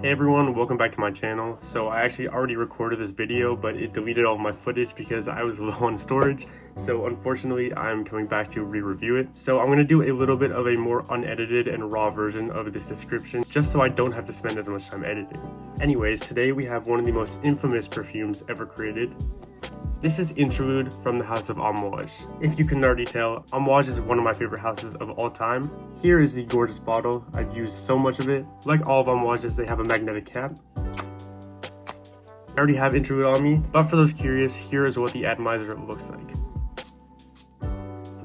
Hey everyone, welcome back to my channel. So I actually already recorded this video, but it deleted all of my footage because I was low on storage. So unfortunately, I'm coming back to re-review it. So I'm going to do a little bit of a more unedited and raw version of this description, just so I don't have to spend as much time editing. Anyways, today we have one of the most infamous perfumes ever created. This is Interlude from the house of Amouage. If you couldn't already tell, Amouage is one of my favorite houses of all time. Here is the gorgeous bottle. I've used so much of it. Like all of Amouage's, they have a magnetic cap. I already have Interlude on me, but for those curious, here is what the atomizer looks like.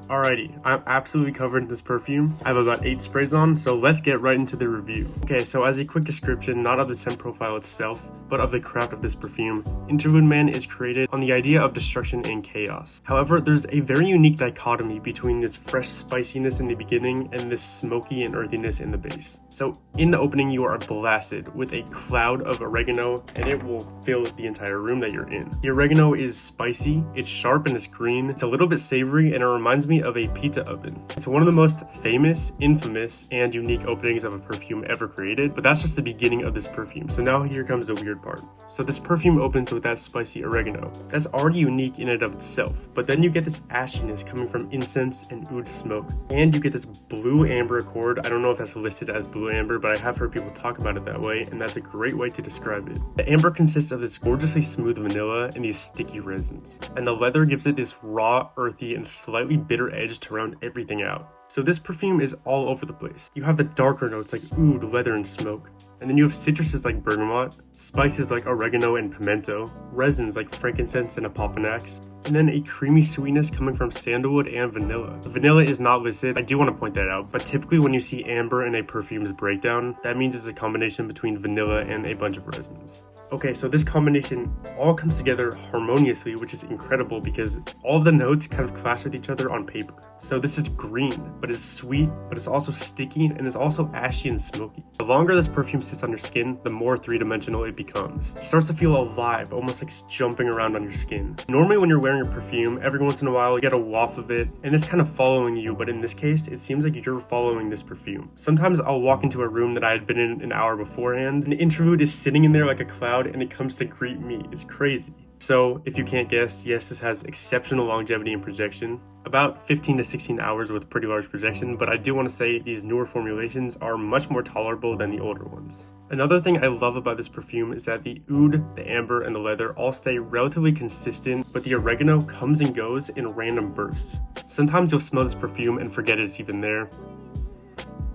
Alrighty, I'm absolutely covered in this perfume. I have about 8 sprays on, so let's get right into the review. Okay, so as a quick description, not of the scent profile itself, but of the craft of this perfume, Interlude Man is created on the idea of destruction and chaos. However, there's a very unique dichotomy between this fresh spiciness in the beginning and this smoky and earthiness in the base. So in the opening, you are blasted with a cloud of oregano, and it will fill the entire room that you're in. The oregano is spicy, it's sharp and it's green, it's a little bit savory, and it reminds me of a pizza oven. It's one of the most famous, infamous, and unique openings of a perfume ever created, but that's just the beginning of this perfume. So now here comes the weird part. So this perfume opens with that spicy oregano. That's already unique in and of itself, but then you get this ashiness coming from incense and oud smoke, and you get this blue amber accord. I don't know if that's listed as blue amber, but I have heard people talk about it that way, and that's a great way to describe it. The amber consists of this gorgeously smooth vanilla and these sticky resins, and the leather gives it this raw, earthy, and slightly bitter edge to round everything out. So this perfume is all over the place. You have the darker notes like oud, leather, and smoke. And then you have citruses like bergamot, spices like oregano and pimento, resins like frankincense and opopanax, and then a creamy sweetness coming from sandalwood and vanilla. The vanilla is not listed, I do want to point that out, but typically when you see amber in a perfume's breakdown, that means it's a combination between vanilla and a bunch of resins. Okay, so this combination all comes together harmoniously, which is incredible because all of the notes kind of clash with each other on paper. So this is green, but it's sweet, but it's also sticky, and it's also ashy and smoky. The longer this perfume sits on your skin, the more three-dimensional it becomes. It starts to feel alive, almost like it's jumping around on your skin. Normally when you're wearing a perfume, every once in a while you get a waft of it, and it's kind of following you, but in this case, it seems like you're following this perfume. Sometimes I'll walk into a room that I had been in an hour beforehand, and the Interlude is sitting in there like a cloud, and it comes to greet me. It's crazy. So if you can't guess, yes, this has exceptional longevity and projection, about 15 to 16 hours with pretty large projection, but I do want to say these newer formulations are much more tolerable than the older ones. Another thing I love about this perfume is that the oud, the amber, and the leather all stay relatively consistent, but the oregano comes and goes in random bursts. Sometimes you'll smell this perfume and forget it's even there,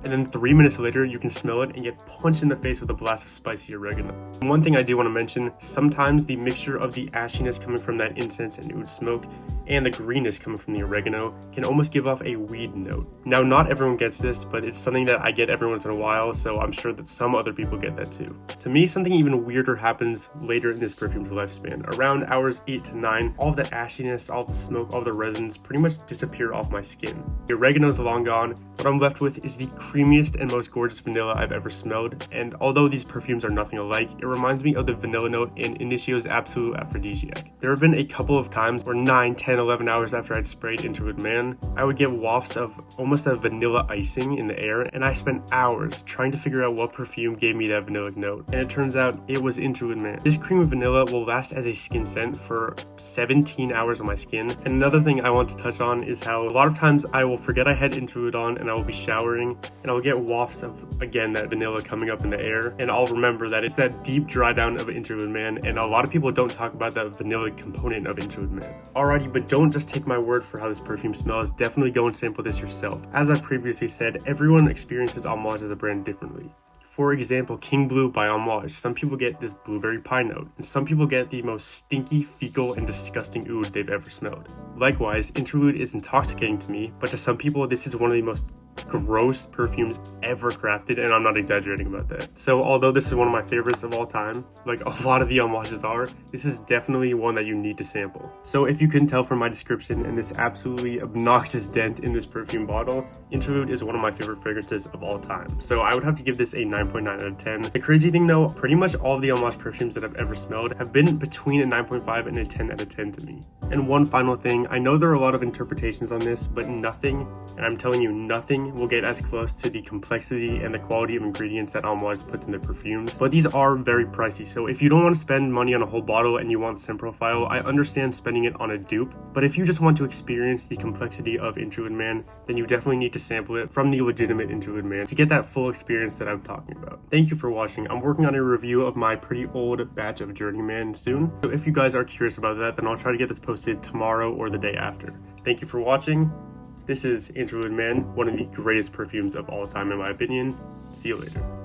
and then 3 minutes later you can smell it and get punched in the face with a blast of spicy oregano. And one thing I do want to mention, sometimes the mixture of the ashiness coming from that incense and oud smoke and the greenness coming from the oregano can almost give off a weed note. Now, not everyone gets this, but it's something that I get every once in a while, so I'm sure that some other people get that too. To me, something even weirder happens later in this perfume's lifespan. Around hours 8 to 9, all the ashiness, all the smoke, all the resins pretty much disappear off my skin. The oregano's long gone. What I'm left with is the creamiest and most gorgeous vanilla I've ever smelled, and although these perfumes are nothing alike, it reminds me of the vanilla note in Inicio's Absolute Aphrodisiac. There have been a couple of times where 9, 10, 11 hours after I'd sprayed Interlude Man, I would get wafts of almost a vanilla icing in the air, and I spent hours trying to figure out what perfume gave me that vanilla note, and it turns out it was Interlude Man. This cream of vanilla will last as a skin scent for 17 hours on my skin. And another thing I want to touch on is how a lot of times I will forget I had Interlude on and I will be showering and I'll get wafts of, again, that vanilla coming up in the air, and I'll remember that it's that deep dry down of Interlude Man, and a lot of people don't talk about that vanilla component of Interlude Man. Alrighty, but don't just take my word for how this perfume smells, definitely go and sample this yourself. As I previously said, everyone experiences Amouage as a brand differently. For example, King Blue by Amouage, some people get this blueberry pine note, and some people get the most stinky, fecal, and disgusting oud they've ever smelled. Likewise, Interlude is intoxicating to me, but to some people this is one of the most gross perfumes ever crafted, and I'm not exaggerating about that. So although this is one of my favorites of all time, like a lot of the Amouages are, this is definitely one that you need to sample. So if you couldn't tell from my description and this absolutely obnoxious dent in this perfume bottle, Interlude is one of my favorite fragrances of all time. So I would have to give this a 9.9 out of 10. The crazy thing though, pretty much all of the Amouage perfumes that I've ever smelled have been between a 9.5 and a 10 out of 10 to me. And one final thing, I know there are a lot of interpretations on this, but nothing, and I'm telling you nothing, will get as close to the complexity and the quality of ingredients that Amouage puts in their perfumes, but these are very pricey. So if you don't want to spend money on a whole bottle and you want the scent profile, I understand spending it on a dupe, but if you just want to experience the complexity of Interlude Man, then you definitely need to sample it from the legitimate Interlude Man to get that full experience that I'm talking about. Thank you for watching. I'm working on a review of my pretty old batch of Journeyman soon, so if you guys are curious about that, then I'll try to get this posted tomorrow or the day after. Thank you for watching. This is Interlude Man, one of the greatest perfumes of all time in my opinion. See you later.